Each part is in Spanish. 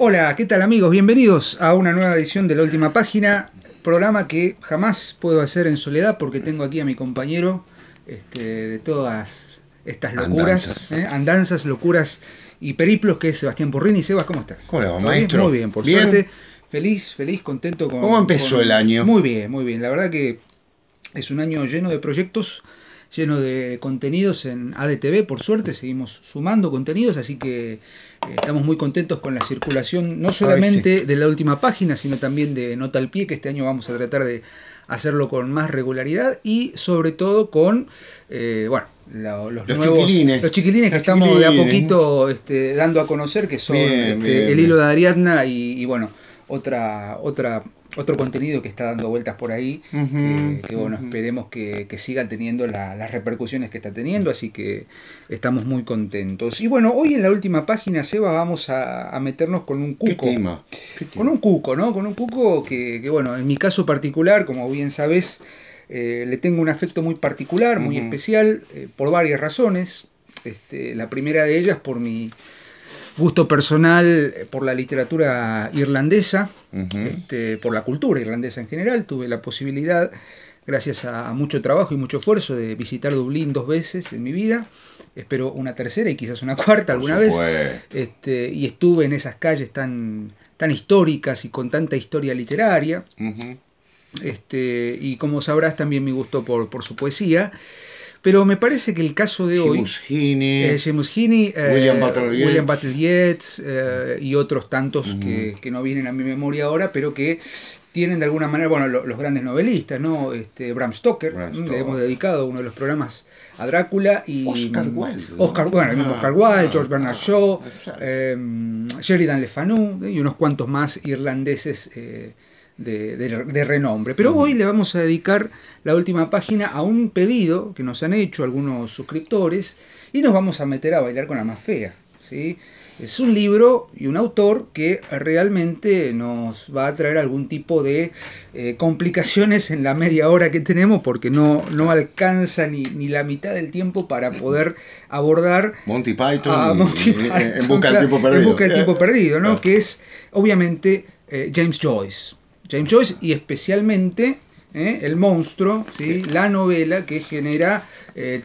Hola, ¿qué tal amigos? Bienvenidos a una nueva edición de La Última Página, programa que jamás puedo hacer en soledad porque tengo aquí a mi compañero de todas estas locuras, andanzas, locuras y periplos, que es Sebastián Porrini. Sebas, ¿cómo estás? Hola, maestro. Bien? Muy bien, por suerte. Feliz, contento con... ¿Cómo empezó el año? Muy bien, muy bien. La verdad que es un año lleno de proyectos, lleno de contenidos en ADTV, por suerte, seguimos sumando contenidos, así que estamos muy contentos con la circulación, no solamente de La Última Página, sino también de Nota al Pie, que este año vamos a tratar de hacerlo con más regularidad y sobre todo con, los nuevos chiquilines que estamos de a poquito dando a conocer, que son el hilo de Ariadna y bueno, otro contenido que está dando vueltas por ahí, que bueno, esperemos que siga teniendo las repercusiones que está teniendo, así que estamos muy contentos. Y bueno, hoy en La Última Página, Seba, vamos a meternos con un cuco. ¿Qué tema? Con un cuco, ¿no? Con un cuco que bueno, en mi caso particular, como bien sabes, le tengo un afecto muy particular, muy especial, por varias razones. La primera de ellas por mi gusto personal por la literatura irlandesa, por la cultura irlandesa en general. Tuve la posibilidad, gracias a mucho trabajo y mucho esfuerzo, de visitar Dublín 2 veces en mi vida. Espero una tercera y quizás una cuarta alguna vez. Y estuve en esas calles tan históricas y con tanta historia literaria. Y como sabrás, también mi gusto por su poesía. Pero me parece que el caso de hoy, Seamus Heaney, William Butler Yeats y otros tantos que no vienen a mi memoria ahora, pero que tienen de alguna manera, bueno, los grandes novelistas, ¿no? Bram Stoker, le hemos dedicado uno de los programas a Drácula, y Oscar Wilde, Oscar Wilde, George Bernard Shaw, Sheridan Le Fanu y unos cuantos más irlandeses de renombre. Pero hoy le vamos a dedicar La Última Página a un pedido que nos han hecho algunos suscriptores y nos vamos a meter a bailar con la más fea, ¿sí? Es un libro y un autor que realmente nos va a traer algún tipo de complicaciones en la media hora que tenemos, porque no alcanza ni la mitad del tiempo para poder abordar Monty Python, en busca del tiempo perdido. En busca del tiempo perdido, ¿no? Que es obviamente James Joyce. James Joyce, y especialmente El Monstruo, ¿sí? La novela que genera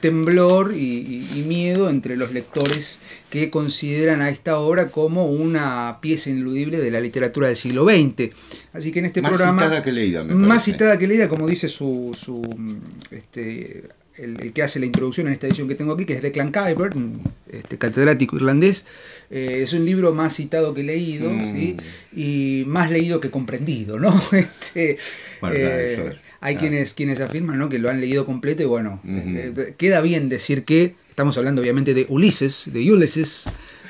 temblor y miedo entre los lectores que consideran a esta obra como una pieza ineludible de la literatura del siglo XX. Así que en este programa... Más citada que leída, me Más parece. citada que leída, como dice el que hace la introducción en esta edición que tengo aquí, que es Declan Kuyper, catedrático irlandés. Es un libro más citado que leído, ¿sí? Y más leído que comprendido, ¿no? Hay quienes afirman, ¿no?, que lo han leído completo y bueno, queda bien decir que estamos hablando obviamente de Ulysses,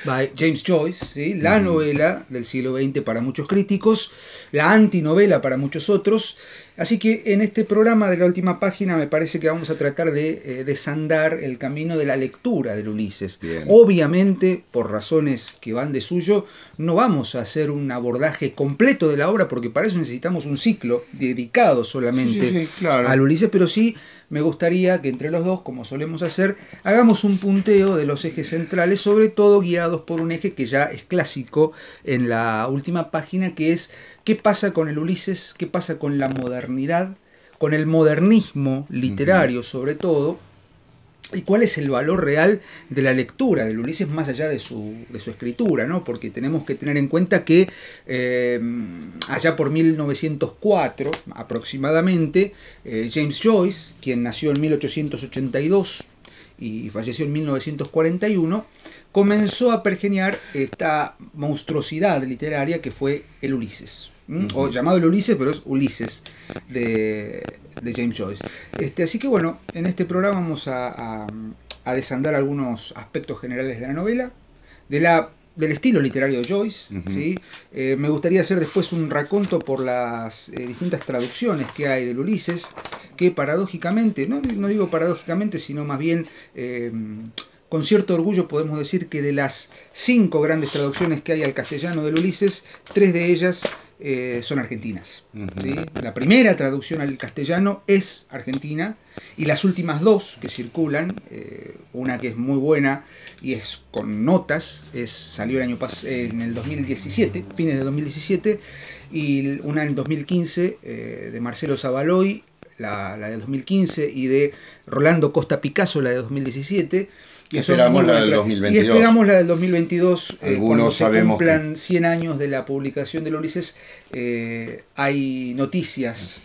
by James Joyce, ¿sí? La novela del siglo XX para muchos críticos, la antinovela para muchos otros. Así que en este programa de La Última Página me parece que vamos a tratar de desandar el camino de la lectura del Ulises. Bien. Obviamente, por razones que van de suyo, no vamos a hacer un abordaje completo de la obra, porque para eso necesitamos un ciclo dedicado solamente al Ulises, pero sí me gustaría que entre los dos, como solemos hacer, hagamos un punteo de los ejes centrales, sobre todo guiados por un eje que ya es clásico en La Última Página, que es qué pasa con el Ulises, qué pasa con la modernidad, con el modernismo literario sobre todo, y cuál es el valor real de la lectura del Ulises más allá de su escritura, ¿no? Porque tenemos que tener en cuenta que allá por 1904 aproximadamente, James Joyce, quien nació en 1882 y falleció en 1941, comenzó a pergeñar esta monstruosidad literaria que fue el Ulises. O llamado el Ulises, pero es Ulises de James Joyce. Así que bueno, en este programa vamos a desandar algunos aspectos generales de la novela, del estilo literario de Joyce, ¿sí? Me gustaría hacer después un raconto por las distintas traducciones que hay del Ulises, que paradójicamente, no digo paradójicamente, sino más bien con cierto orgullo podemos decir que de las 5 grandes traducciones que hay al castellano del Ulises, 3 de ellas son argentinas. ¿Sí? La primera traducción al castellano es argentina, y las últimas 2 que circulan, una que es muy buena y es con notas, salió el año en el 2017, fines de 2017, y una en 2015 de Marcelo Zavaloy, la de 2015, y de Rolando Costa Picasso, la de 2017. Y esperamos la del 2022. Y esperamos la del 2022, cuando se cumplan que 100 años de la publicación del Ulises. Hay noticias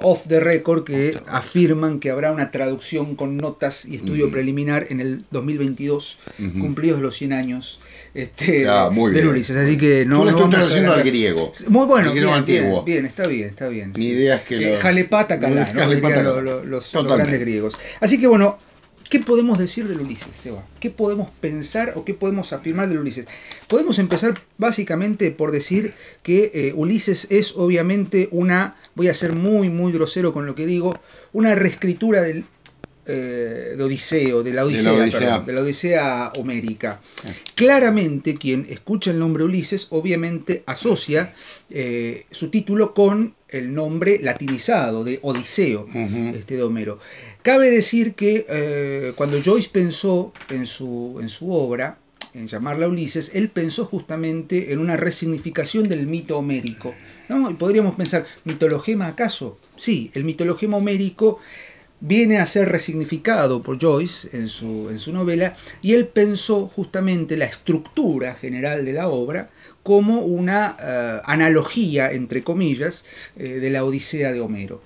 off the record que afirman que habrá una traducción con notas y estudio preliminar en el 2022, cumplidos los 100 años del Ulises. Así que no, yo lo estoy vamos traduciendo al griego. Muy bueno, griego antiguo. Bien, está bien. Mi idea es que Jalepata Calá, ¿no? Dirían los grandes griegos. Así que bueno, ¿qué podemos decir del Ulises, Seba? ¿Qué podemos pensar o qué podemos afirmar del Ulises? Podemos empezar básicamente por decir que Ulises es obviamente voy a ser muy, muy grosero con lo que digo, una reescritura de la Odisea homérica. Claramente, quien escucha el nombre Ulises, obviamente asocia su título con el nombre latinizado de Odiseo, de Homero. Cabe decir que cuando Joyce pensó en su obra, en llamarla Ulises, él pensó justamente en una resignificación del mito homérico, ¿no? Y podríamos pensar, ¿mitologema acaso? Sí, el mitologema homérico viene a ser resignificado por Joyce en su novela, y él pensó justamente la estructura general de la obra como una analogía, entre comillas, de la Odisea de Homero.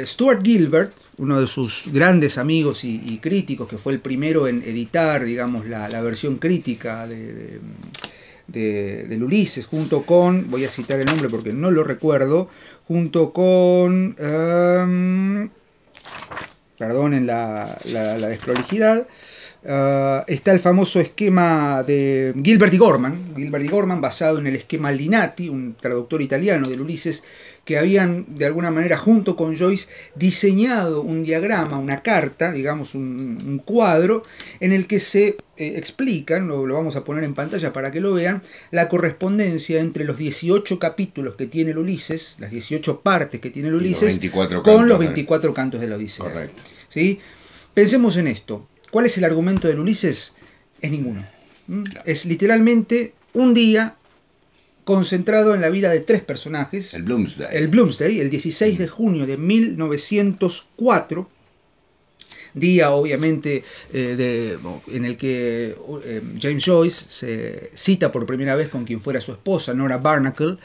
Stuart Gilbert, uno de sus grandes amigos y críticos, que fue el primero en editar, digamos, la versión crítica del Ulises, junto con, voy a citar el nombre porque no lo recuerdo, junto con, perdonen la desprolijidad, está el famoso esquema de Gilbert y Gorman, basado en el esquema Linati, un traductor italiano del Ulises, que habían de alguna manera junto con Joyce diseñado un diagrama, una carta, digamos un cuadro, en el que se explican, lo vamos a poner en pantalla para que lo vean, la correspondencia entre los 18 capítulos que tiene el Ulises, las 18 partes que tiene el Ulises, con los 24 cantos de la Odisea. Correcto. ¿Sí? Pensemos en esto. ¿Cuál es el argumento del Ulises? Es ninguno. Claro. Es literalmente un día concentrado en la vida de 3 personajes. El Bloomsday. El 16 de junio de 1904, día obviamente en el que James Joyce se cita por primera vez con quien fuera su esposa, Nora Barnacle,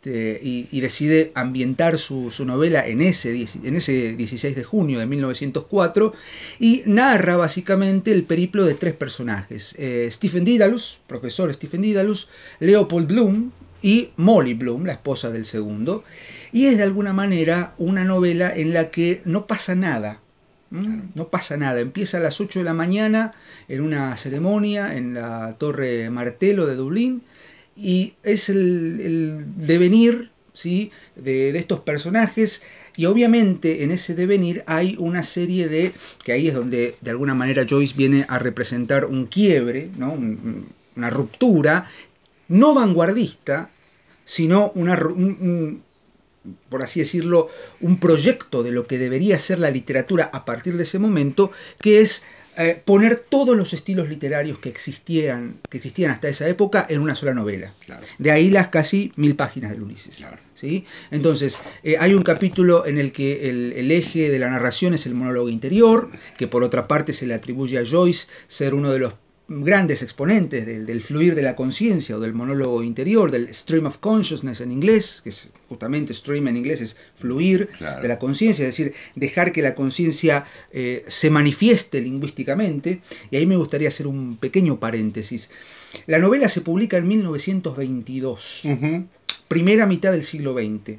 y decide ambientar su novela en ese 16 de junio de 1904, y narra básicamente el periplo de 3 personajes: Stephen Dedalus, profesor Stephen Dedalus, Leopold Bloom y Molly Bloom, la esposa del segundo, y es de alguna manera una novela en la que no pasa nada. No pasa nada, empieza a las 8 de la mañana en una ceremonia en la Torre Martello de Dublín, y es el devenir, ¿sí?, de estos personajes, y obviamente en ese devenir hay una serie que ahí es donde de alguna manera Joyce viene a representar un quiebre, ¿no? Una ruptura, no vanguardista, sino por así decirlo, un proyecto de lo que debería ser la literatura a partir de ese momento, que es poner todos los estilos literarios que existían hasta esa época en una sola novela. Claro. De ahí las casi 1000 páginas del Ulises. Claro. ¿Sí? Entonces, hay un capítulo en el que el eje de la narración es el monólogo interior, que por otra parte se le atribuye a Joyce ser uno de los grandes exponentes del fluir de la conciencia o del monólogo interior, del stream of consciousness en inglés, que es justamente stream en inglés es fluir, claro, de la conciencia, es decir, dejar que la conciencia se manifieste lingüísticamente. Y ahí me gustaría hacer un pequeño paréntesis. La novela se publica en 1922, primera mitad del siglo XX.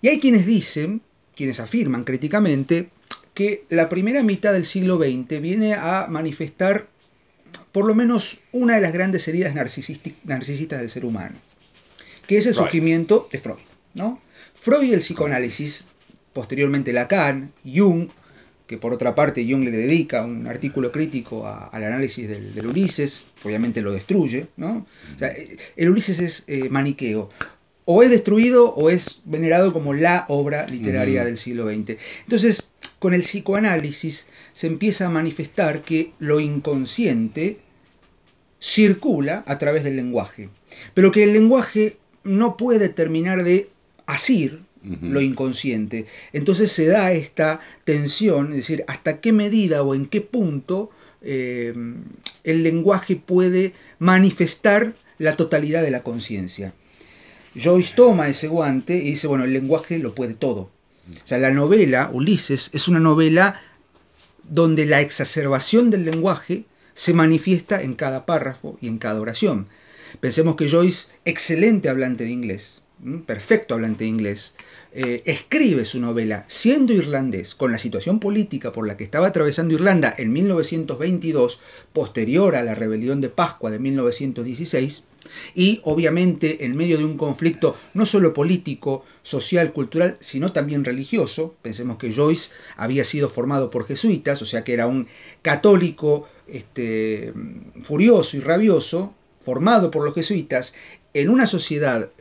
Y hay quienes afirman críticamente, que la primera mitad del siglo XX viene a manifestar por lo menos una de las grandes heridas narcisistas del ser humano, que es el surgimiento de Freud, ¿no? Freud y el psicoanálisis, posteriormente Lacan, Jung, que por otra parte Jung le dedica un artículo crítico al análisis del Ulises, obviamente lo destruye, ¿no? O sea, el Ulises es maniqueo. O es destruido o es venerado como la obra literaria del siglo XX. Entonces, con el psicoanálisis se empieza a manifestar que lo inconsciente circula a través del lenguaje, pero que el lenguaje no puede terminar de asir lo inconsciente. Entonces se da esta tensión, es decir, hasta qué medida o en qué punto el lenguaje puede manifestar la totalidad de la conciencia. Joyce toma ese guante y dice, bueno, el lenguaje lo puede todo. O sea, la novela, Ulises, es una novela donde la exacerbación del lenguaje se manifiesta en cada párrafo y en cada oración. Pensemos que Joyce, excelente hablante de inglés, perfecto hablante de inglés, escribe su novela siendo irlandés, con la situación política por la que estaba atravesando Irlanda en 1922, posterior a la rebelión de Pascua de 1916, y obviamente en medio de un conflicto no solo político, social, cultural, sino también religioso. Pensemos que Joyce había sido formado por jesuitas, o sea que era un católico furioso y rabioso, formado por los jesuitas, en una sociedad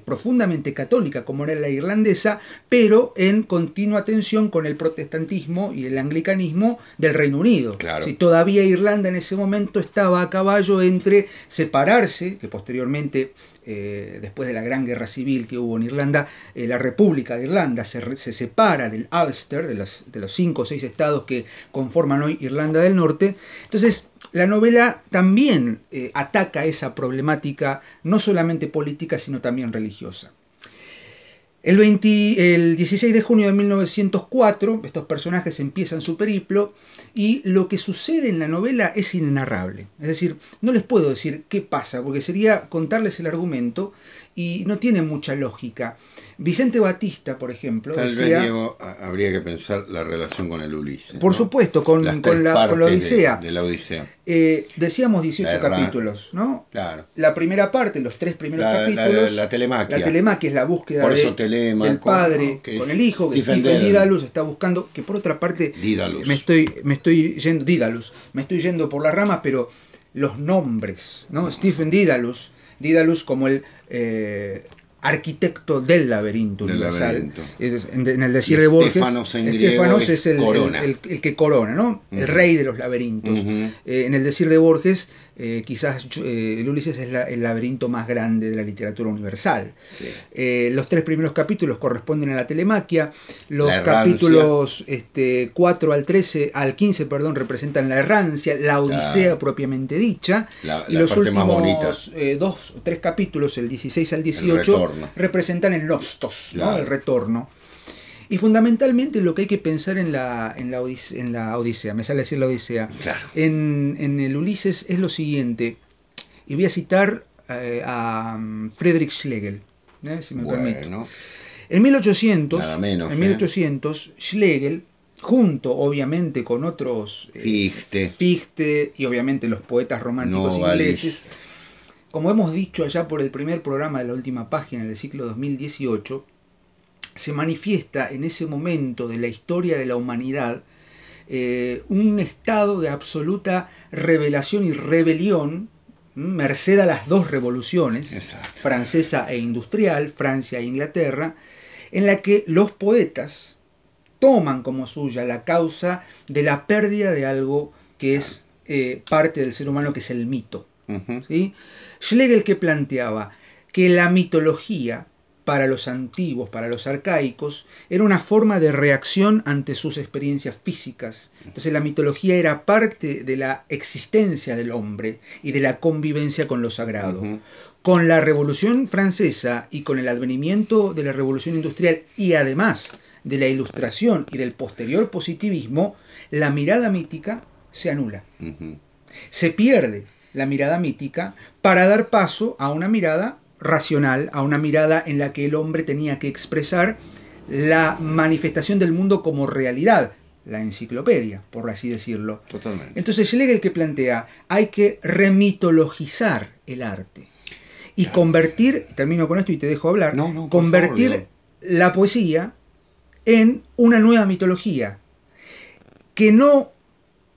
profundamente católica como era la irlandesa, pero en continua tensión con el protestantismo y el anglicanismo del Reino Unido. Claro. Sí, todavía Irlanda en ese momento estaba a caballo entre separarse, que posteriormente, después de la gran guerra civil que hubo en Irlanda, la República de Irlanda se separa del Ulster, de los 5 o 6 estados que conforman hoy Irlanda del Norte. Entonces, la novela también ataca esa problemática, no solamente política, sino también religiosa. El 16 de junio de 1904, estos personajes empiezan su periplo y lo que sucede en la novela es inenarrable. Es decir, no les puedo decir qué pasa, porque sería contarles el argumento y no tiene mucha lógica. Vicente Batista, por ejemplo, tal vez, Diego, habría que pensar la relación con el Ulises. Por supuesto, con la Odisea. De la Odisea. Decíamos 18 capítulos, ¿no? Claro. La primera parte, los 3 primeros capítulos. La telemaquia. La telemaquia es la búsqueda por eso del padre con el hijo, que Stephen Dedalus está buscando, que por otra parte me estoy yendo por las ramas, pero los nombres, ¿no? Stephen Dedalus como el arquitecto del laberinto universal. En el decir de Borges, Estéfanos es el que corona, ¿no? El rey de los laberintos. En el decir de Borges, quizás el Ulises es el laberinto más grande de la literatura universal. Sí. Los 3 primeros capítulos corresponden a la telemaquia. Los capítulos 4 al 15, representan la errancia, la Odisea propiamente dicha. Y los últimos 2 o 3 capítulos, el 16 al 18, representan el nostos, ¿no? El retorno. Y fundamentalmente lo que hay que pensar en la Odisea, me sale decir la Odisea, claro. en el Ulises es lo siguiente, y voy a citar a Friedrich Schlegel, si me permito. En 1800, Schlegel, junto obviamente con otros, Fichte y obviamente los poetas románticos ingleses, como hemos dicho allá por el primer programa de la última página del ciclo 2018, se manifiesta en ese momento de la historia de la humanidad un estado de absoluta revelación y rebelión, merced a las 2 revoluciones, exacto, francesa e industrial, Francia e Inglaterra, en la que los poetas toman como suya la causa de la pérdida de algo que es parte del ser humano, que es el mito. ¿Sí? Schlegel, que planteaba que la mitología para los antiguos, para los arcaicos, era una forma de reacción ante sus experiencias físicas. Entonces la mitología era parte de la existencia del hombre y de la convivencia con lo sagrado. Con la Revolución Francesa y con el advenimiento de la Revolución Industrial y además de la Ilustración y del posterior positivismo, la mirada mítica se anula. Se pierde la mirada mítica para dar paso a una mirada racional, a una mirada en la que el hombre tenía que expresar la manifestación del mundo como realidad, la enciclopedia, por así decirlo. Totalmente. Entonces Schlegel, que plantea, hay que remitologizar el arte y convertir, termino con esto y te dejo hablar, convertir la poesía en una nueva mitología. que no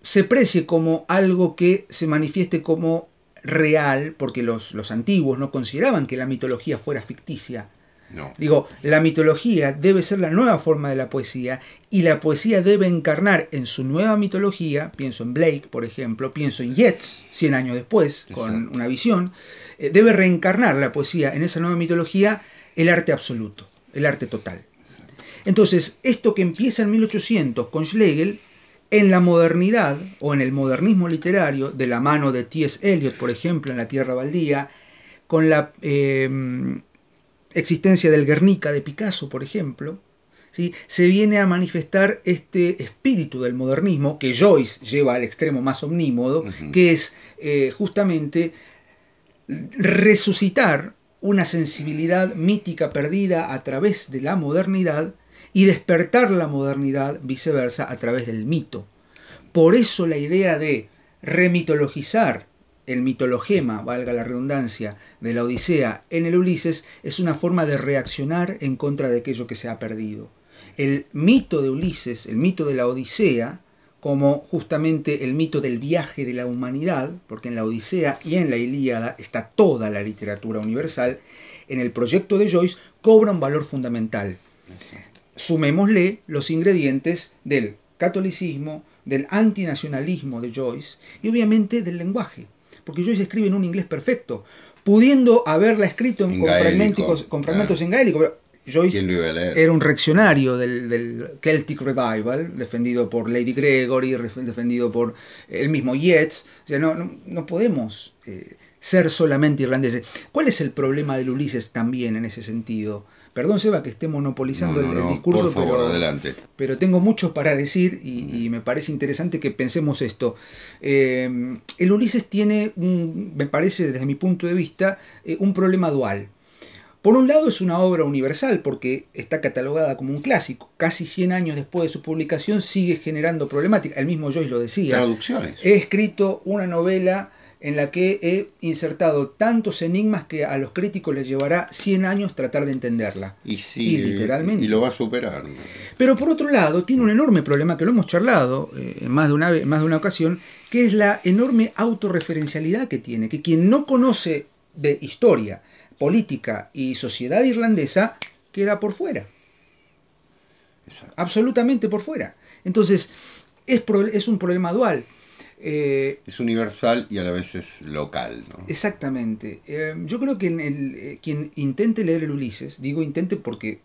se precie como algo que se manifieste como real, porque los antiguos no consideraban que la mitología fuera ficticia. No. Digo, la mitología debe ser la nueva forma de la poesía, y la poesía debe encarnar en su nueva mitología, pienso en Blake, por ejemplo, pienso en Yeats, 100 años después, con Exacto. Una visión, debe reencarnar la poesía en esa nueva mitología el arte absoluto, el arte total. Exacto. Entonces, esto que empieza en 1800 con Schlegel, en la modernidad, o en el modernismo literario, de la mano de T.S. Eliot, por ejemplo, en La Tierra Baldía, con la existencia del Guernica de Picasso, por ejemplo, ¿sí?, se viene a manifestar este espíritu del modernismo que Joyce lleva al extremo más omnímodo, que es justamente resucitar una sensibilidad mítica perdida a través de la modernidad y despertar la modernidad viceversa a través del mito. Por eso la idea de remitologizar el mitologema, valga la redundancia, de la Odisea en el Ulises es una forma de reaccionar en contra de aquello que se ha perdido. El mito de Ulises, el mito de la Odisea, como justamente el mito del viaje de la humanidad, porque en la Odisea y en la Ilíada está toda la literatura universal, en el proyecto de Joyce cobra un valor fundamental. Sumémosle los ingredientes del catolicismo, del antinacionalismo de Joyce y obviamente del lenguaje, porque Joyce escribe en un inglés perfecto, pudiendo haberla escrito con fragmentos en gaélico, pero Joyce era un reaccionario del Celtic Revival, defendido por Lady Gregory, defendido por el mismo Yeats. O sea, no podemos ser solamente irlandeses. ¿Cuál es el problema del Ulises también en ese sentido? Perdón, Seba, que esté monopolizando el discurso, por favor, adelante. Pero tengo mucho para decir y me parece interesante que pensemos esto. El Ulises tiene, me parece desde mi punto de vista, un problema dual. Por un lado es una obra universal porque está catalogada como un clásico. Casi 100 años después de su publicación sigue generando problemática. El mismo Joyce lo decía. Traducciones. He escrito una novela en la que he insertado tantos enigmas que a los críticos les llevará 100 años tratar de entenderla. Y sí, y literalmente. Y lo va a superar. Pero por otro lado, tiene un enorme problema que lo hemos charlado en más de una ocasión, que es la enorme autorreferencialidad que tiene, que quien no conoce de historia, política y sociedad irlandesa queda por fuera. Exacto. Absolutamente por fuera. Entonces, es un problema dual. Es universal y a la vez es local, ¿no? Exactamente. Yo creo que quien intente leer el Ulises, digo intente porque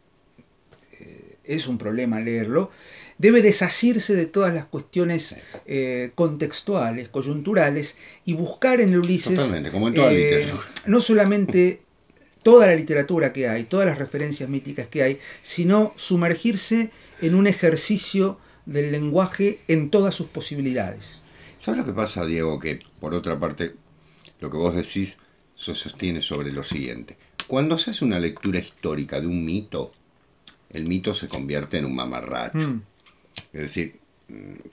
es un problema leerlo, debe desasirse de todas las cuestiones contextuales, coyunturales, y buscar en el Ulises, totalmente, como en toda literatura, no solamente toda la literatura que hay, todas las referencias míticas que hay, sino sumergirse en un ejercicio del lenguaje en todas sus posibilidades. ¿Sabes lo que pasa, Diego? Que, por otra parte, lo que vos decís se sostiene sobre lo siguiente. Cuando se hace una lectura histórica de un mito, el mito se convierte en un mamarracho. Es decir,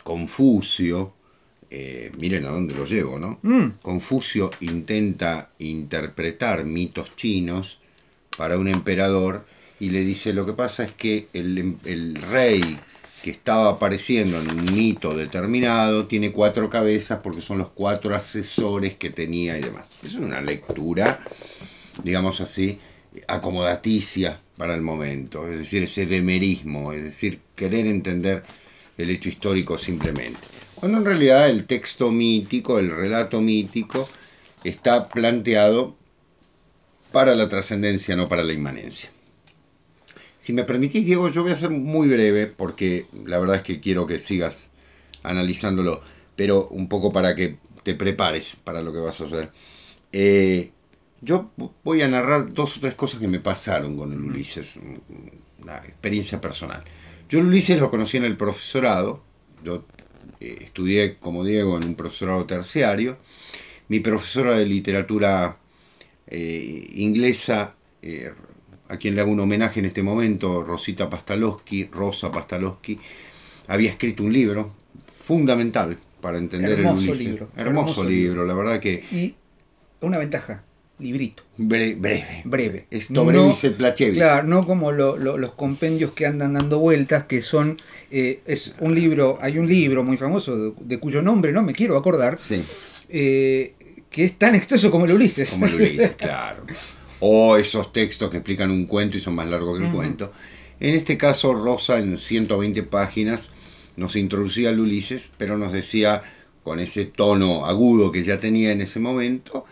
Confucio, miren a dónde lo llevo, ¿no? Confucio intenta interpretar mitos chinos para un emperador y le dice, lo que pasa es que el rey que estaba apareciendo en un mito determinado tiene 4 cabezas porque son los 4 asesores que tenía y demás. Es una lectura, digamos así, acomodaticia para el momento, es decir, ese demerismo, es decir, querer entender el hecho histórico simplemente. Cuando en realidad el texto mítico, el relato mítico, está planteado para la trascendencia, no para la inmanencia. Si me permitís, Diego, yo voy a ser muy breve, porque la verdad es que quiero que sigas analizándolo, pero un poco para que te prepares para lo que vas a hacer. Yo voy a narrar 2 o 3 cosas que me pasaron con el Ulises, una experiencia personal. Yo el Ulises lo conocí en el profesorado, yo estudié como Diego en un profesorado terciario. Mi profesora de literatura inglesa, a quien le hago un homenaje en este momento, Rosa Pastalowski, había escrito un libro fundamental para entender el Ulises. Hermoso libro, la verdad que... Y una ventaja librito. Breve. Esto brevis et placevis. Claro, no como los compendios que andan dando vueltas, que son, es un libro, hay un libro muy famoso de cuyo nombre no me quiero acordar, sí. Que es tan extenso como el Ulises. Como el Ulises, claro. O esos textos que explican un cuento y son más largos que el cuento. En este caso, Rosa, en 120 páginas, nos introducía al Ulises, pero nos decía, con ese tono agudo que ya tenía en ese momento,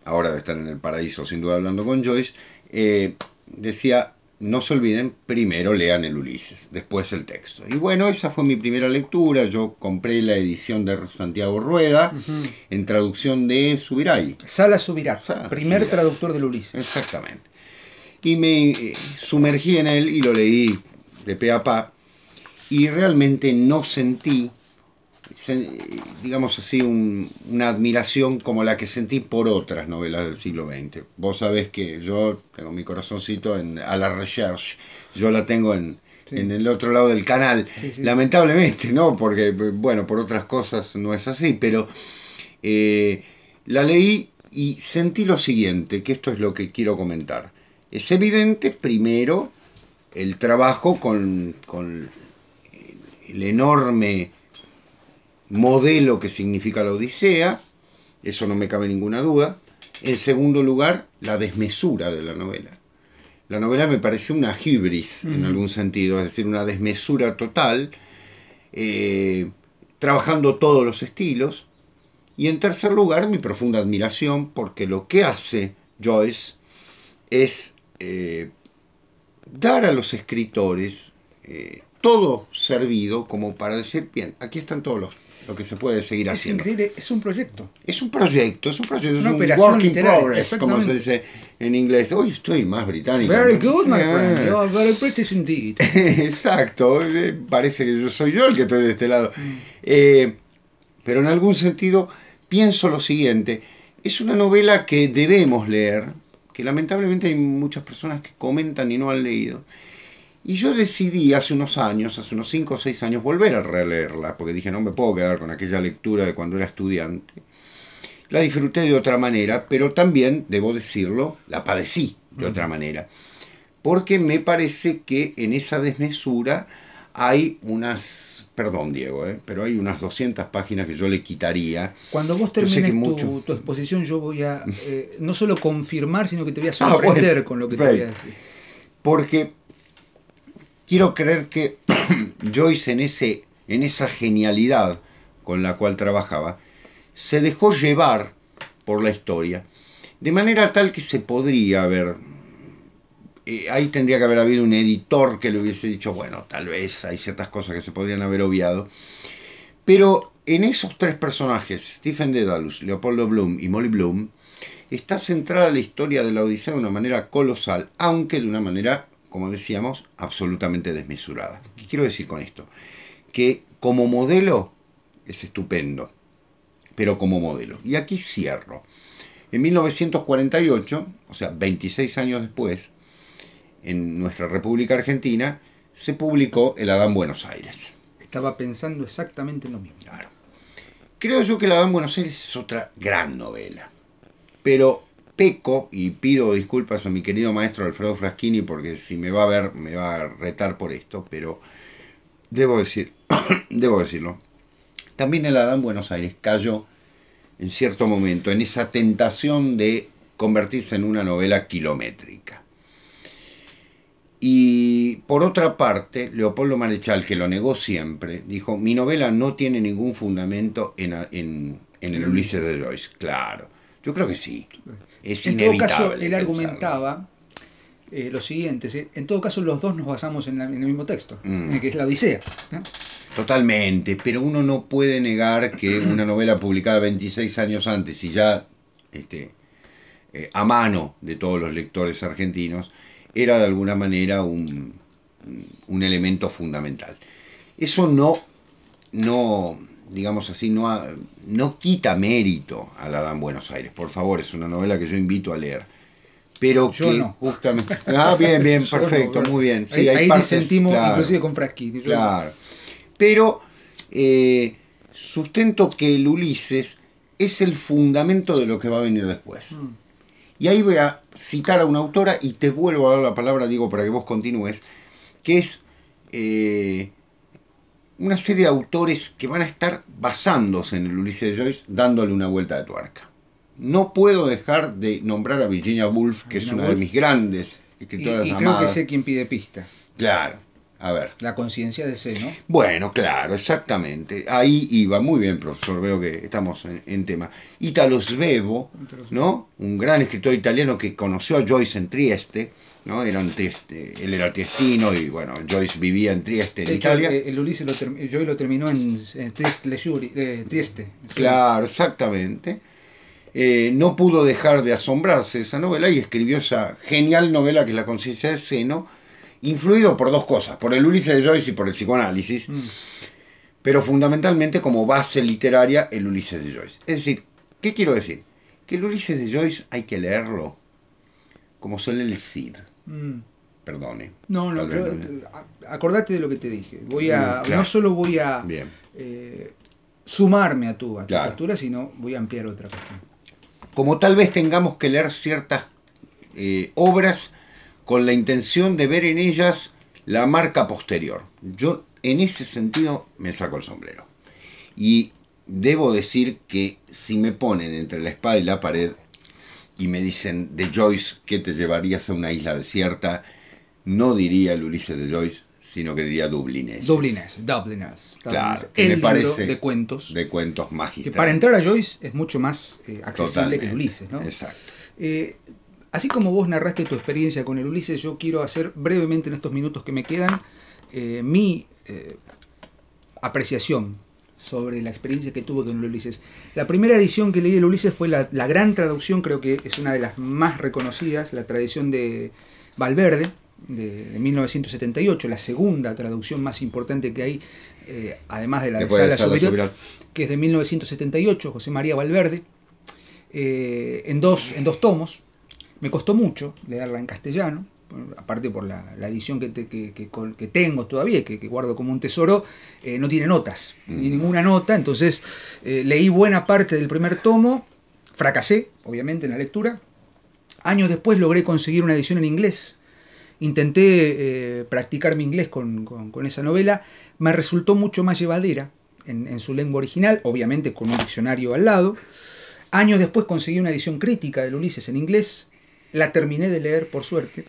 ahora debe estar en el paraíso sin duda hablando con Joyce, decía, no se olviden, primero lean el Ulises, después el texto. Y bueno, esa fue mi primera lectura. Yo compré la edición de Santiago Rueda, en traducción de Subirachs. Sala Subirachs, primer traductor del Ulises. Exactamente. Y me sumergí en él y lo leí de pe a pa, y realmente no sentí, digamos así, una admiración como la que sentí por otras novelas del siglo XX. Vos sabés que yo tengo mi corazoncito a la recherche, yo la tengo en el otro lado del canal, lamentablemente, ¿no? Porque, bueno, por otras cosas no es así, pero la leí y sentí lo siguiente, que esto es lo que quiero comentar. Es evidente, primero, el trabajo con el enorme modelo que significa la Odisea, eso no me cabe ninguna duda. En segundo lugar, la desmesura de la novela. La novela me parece una hibris en algún sentido, es decir, una desmesura total, trabajando todos los estilos. Y en tercer lugar, mi profunda admiración, porque lo que hace Joyce es dar a los escritores todo servido como para decir, bien, aquí están todos lo que se puede seguir haciendo. Es increíble, es un proyecto. Es un work in progress, como se dice en inglés. Hoy estoy más británico. Very good, my friend. You are very British indeed. Exacto, parece que yo soy yo el que estoy de este lado. Pero en algún sentido pienso lo siguiente, es una novela que debemos leer, que lamentablemente hay muchas personas que comentan y no han leído. Y yo decidí hace unos 5 o 6 años, volver a releerla, porque dije, no me puedo quedar con aquella lectura de cuando era estudiante. La disfruté de otra manera, pero también, debo decirlo, la padecí de otra manera. Porque me parece que en esa desmesura hay unas, perdón Diego, pero hay unas 200 páginas que yo le quitaría. Cuando vos termines tu exposición, yo voy a no solo confirmar, sino que te voy a sorprender con lo que te voy a decir. Porque quiero creer que Joyce en esa genialidad con la cual trabajaba, se dejó llevar por la historia, de manera tal que se podría haber, ahí tendría que haber habido un editor que le hubiese dicho, bueno, tal vez hay ciertas cosas que se podrían haber obviado, pero en esos tres personajes, Stephen Dedalus, Leopoldo Bloom y Molly Bloom, está centrada la historia de la Odisea de una manera colosal, aunque de una manera, como decíamos, absolutamente desmesurada. ¿Qué quiero decir con esto? Que como modelo es estupendo, pero como modelo. Y aquí cierro. En 1948, o sea, 26 años después, en nuestra República Argentina, se publicó El Adán Buenos Aires. Estaba pensando exactamente en lo mismo. Claro. Creo yo que El Adán Buenos Aires es otra gran novela, pero peco, y pido disculpas a mi querido maestro Alfredo Fraschini, porque si me va a ver, me va a retar por esto, pero debo decirlo. También El Adán Buenos Aires cayó en cierto momento en esa tentación de convertirse en una novela kilométrica. Y por otra parte, Leopoldo Marechal, que lo negó siempre, dijo, mi novela no tiene ningún fundamento en el Ulises de Joyce. Claro, yo creo que sí. Es en todo caso, él argumentaba lo siguiente, en todo caso los dos nos basamos en el mismo texto, que es la Odisea, ¿no? Totalmente, pero uno no puede negar que una novela publicada 26 años antes y ya a mano de todos los lectores argentinos, era de alguna manera un elemento fundamental. Eso no digamos así, no quita mérito a La Adán Buenos Aires. Por favor, es una novela que yo invito a leer. Pero yo que no. Justamente... bien, perfecto, no, muy bien. Sí, ahí partes, disentimos, claro, inclusive con Fraschini. Claro. Pero sustento que el Ulises es el fundamento de lo que va a venir después. Y ahí voy a citar a una autora y te vuelvo a dar la palabra, Diego, para que vos continúes, que es una serie de autores que van a estar basándose en el Ulises de Joyce, dándole una vuelta de tuerca. No puedo dejar de nombrar a Virginia Woolf, que es una de mis grandes escritoras amadas. Y creo que sé quién pide pista. Claro, a ver. La conciencia de C, ¿no? Bueno, claro, exactamente. Ahí iba. Muy bien, profesor, veo que estamos en tema. Italo Svevo, ¿no? Un gran escritor italiano que conoció a Joyce en Trieste, ¿no? Él era triestino y, bueno, Joyce vivía en Trieste, en Italia. El Ulises Joyce lo terminó en Trieste. Claro, exactamente. No pudo dejar de asombrarse de esa novela y escribió esa genial novela que es La conciencia de seno, influido por dos cosas, por el Ulises de Joyce y por el psicoanálisis, pero fundamentalmente como base literaria el Ulises de Joyce. Es decir, ¿qué quiero decir? Que el Ulises de Joyce hay que leerlo como suele el Cid. Perdone. No, acordate de lo que te dije. Claro. No solo voy a sumarme a tu postura, sino voy a ampliar otra cuestión. Como tal vez tengamos que leer ciertas obras con la intención de ver en ellas la marca posterior. Yo en ese sentido me saco el sombrero. Y debo decir que si me ponen entre la espada y la pared y me dicen de Joyce que te llevarías a una isla desierta, no diría el Ulises de Joyce, sino que diría Dublinés. Dublinés. Claro, el me libro parece de cuentos. De cuentos magistrales. Que para entrar a Joyce es mucho más accesible. Totalmente. Que el Ulises, ¿no? Exacto. Así como vos narraste tu experiencia con el Ulises, yo quiero hacer brevemente en estos minutos que me quedan mi apreciación sobre la experiencia que tuve con el Ulises. La primera edición que leí del Ulises fue la gran traducción, creo que es una de las más reconocidas, la traducción de Valverde, de 1978, la segunda traducción más importante que hay, además de la de Sala Superior, que es de 1978, José María Valverde, en dos tomos. Me costó mucho leerla en castellano, aparte por la edición que tengo todavía, que guardo como un tesoro, no tiene notas, ni ninguna nota, entonces leí buena parte del primer tomo, fracasé, obviamente, en la lectura. Años después logré conseguir una edición en inglés, intenté practicar mi inglés con esa novela, me resultó mucho más llevadera en su lengua original, obviamente con un diccionario al lado. Años después conseguí una edición crítica del Ulises en inglés, la terminé de leer por suerte,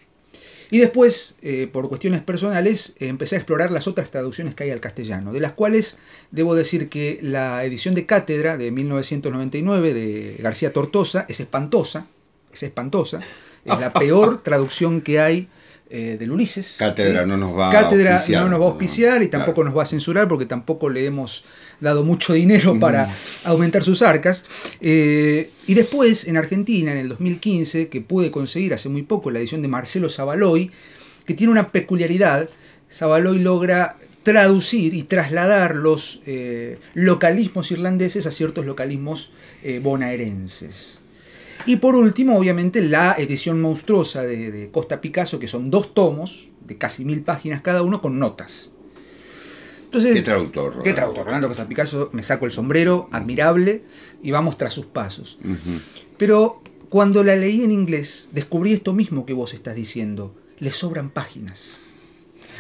y después, por cuestiones personales, empecé a explorar las otras traducciones que hay al castellano, de las cuales debo decir que la edición de Cátedra de 1999 de García Tortosa es espantosa, es la peor traducción que hay del Ulises. Cátedra no nos va a auspiciar y tampoco nos va a censurar porque tampoco le hemos dado mucho dinero para aumentar sus arcas. Y después, en Argentina, en el 2015, que pude conseguir hace muy poco la edición de Marcelo Zavaloy, que tiene una peculiaridad. Zavaloy logra traducir y trasladar los localismos irlandeses a ciertos localismos bonaerenses. Y por último, obviamente, la edición monstruosa de Costa Picasso, que son 2 tomos de casi 1000 páginas cada uno con notas. Entonces, ¿Qué traductor? Rolando Costa Picasso, me saco el sombrero, admirable, y vamos tras sus pasos. Pero cuando la leí en inglés, descubrí esto mismo que vos estás diciendo. Le sobran páginas.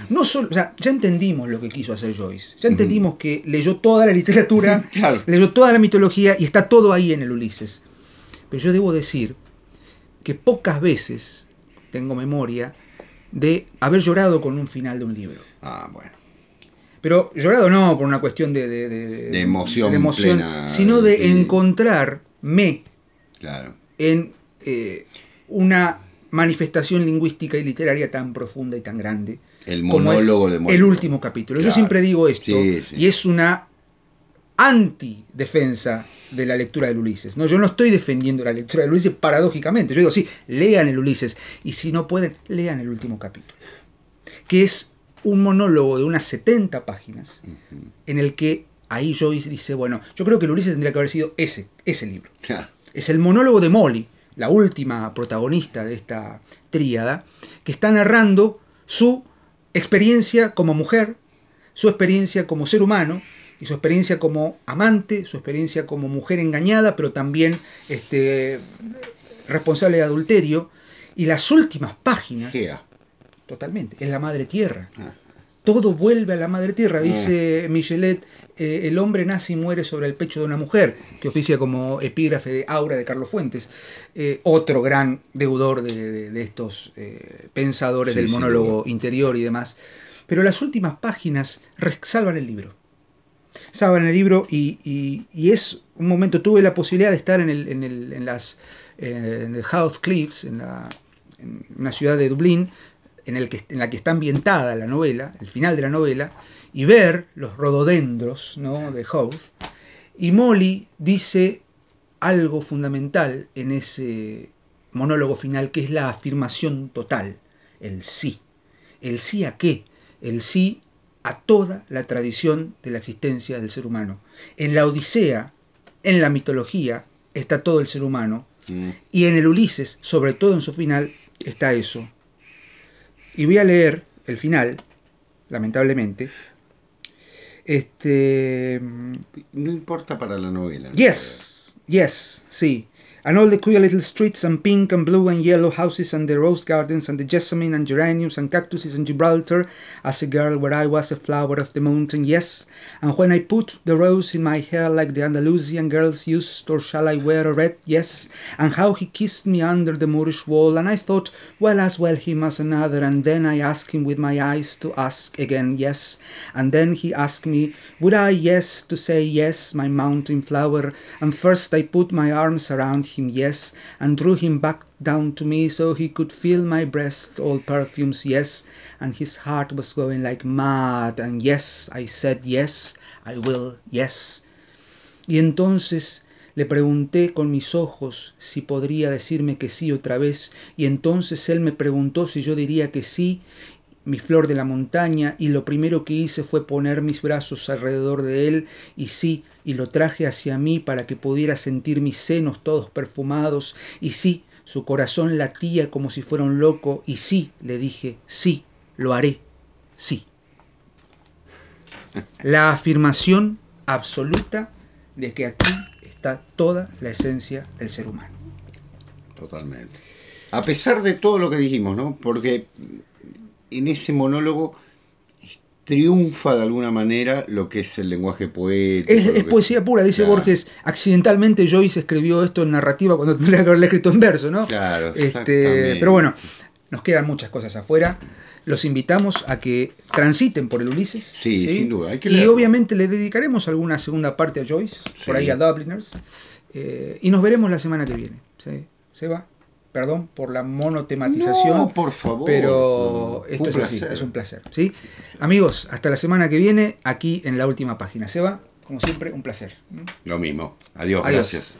No solo, o sea, ya entendimos lo que quiso hacer Joyce. Ya entendimos que leyó toda la literatura, claro, leyó toda la mitología y está todo ahí en el Ulises. Pero yo debo decir que pocas veces tengo memoria de haber llorado con un final de un libro. Bueno. Pero llorado no por una cuestión de emoción, plena, sino de encontrarme en una manifestación lingüística y literaria tan profunda y tan grande. El monólogo de Molière. El último capítulo. Claro. Yo siempre digo esto, y es una antidefensa de la lectura del Ulises. No, yo no estoy defendiendo la lectura del Ulises paradójicamente. Yo digo, sí, lean el Ulises. Y si no pueden, lean el último capítulo. Que es un monólogo de unas 70 páginas, en el que ahí Joyce dice, bueno, yo creo que el Ulises tendría que haber sido ese libro. Es el monólogo de Molly, la última protagonista de esta tríada, que está narrando su experiencia como mujer, su experiencia como ser humano, y su experiencia como amante, su experiencia como mujer engañada, pero también responsable de adulterio. Y las últimas páginas, totalmente, es la madre tierra. Todo vuelve a la madre tierra, dice Michelet. El hombre nace y muere sobre el pecho de una mujer, que oficia como epígrafe de Aura de Carlos Fuentes, otro gran deudor de estos pensadores del monólogo interior y demás. Pero las últimas páginas salvan el libro. Salvan el libro y es un momento, tuve la posibilidad de estar en el Howth Cliffs, en una ciudad de Dublín, en la que está ambientada la novela, el final de la novela, y ver los rododendros, ¿no?, de Howth. Y Molly dice algo fundamental en ese monólogo final, que es la afirmación total, el sí. ¿El sí a qué? El sí a toda la tradición de la existencia del ser humano. En la Odisea, en la mitología, está todo el ser humano, y en el Ulises, sobre todo en su final, está eso. Y voy a leer el final, lamentablemente. No importa para la novela. Yes, sí. And all the queer little streets and pink and blue and yellow houses and the rose gardens and the jessamine and geraniums and cactuses and Gibraltar, as a girl where I was a flower of the mountain, yes. And when I put the rose in my hair like the Andalusian girls used, or shall I wear a red, yes. And how he kissed me under the Moorish wall, and I thought, well, as well him as another, and then I asked him with my eyes to ask again, yes. And then he asked me, would I, yes, to say yes, my mountain flower, and first I put my arms around him, yes, and drew him back down to me so he could feel my breast all perfumes, yes, and his heart was going like mad, and yes, I said yes, I will, yes. Y entonces le pregunté con mis ojos si podría decirme que sí otra vez, y entonces él me preguntó si yo diría que sí, mi flor de la montaña, y lo primero que hice fue poner mis brazos alrededor de él, y sí, y lo traje hacia mí para que pudiera sentir mis senos todos perfumados, y sí, su corazón latía como si fuera un loco, y sí, le dije, sí, lo haré, sí. La afirmación absoluta de que aquí está toda la esencia del ser humano. Totalmente. A pesar de todo lo que dijimos, ¿no? Porque en ese monólogo triunfa de alguna manera lo que es el lenguaje poético. Es poesía pura, dice Borges. Accidentalmente Joyce escribió esto en narrativa cuando tendría que haberlo escrito en verso, ¿no? Claro, pero bueno, nos quedan muchas cosas afuera. Los invitamos a que transiten por el Ulises. Sí, sin duda. Hay que y obviamente le dedicaremos alguna segunda parte a Joyce, por ahí a Dubliners. Y nos veremos la semana que viene. ¿Sí? ¿Se va? Perdón por la monotematización. No, por favor. Pero esto es así, es un placer. ¿Sí? Amigos, hasta la semana que viene, aquí en La Última Página. Seba, como siempre, un placer. Lo mismo. Adiós. Gracias.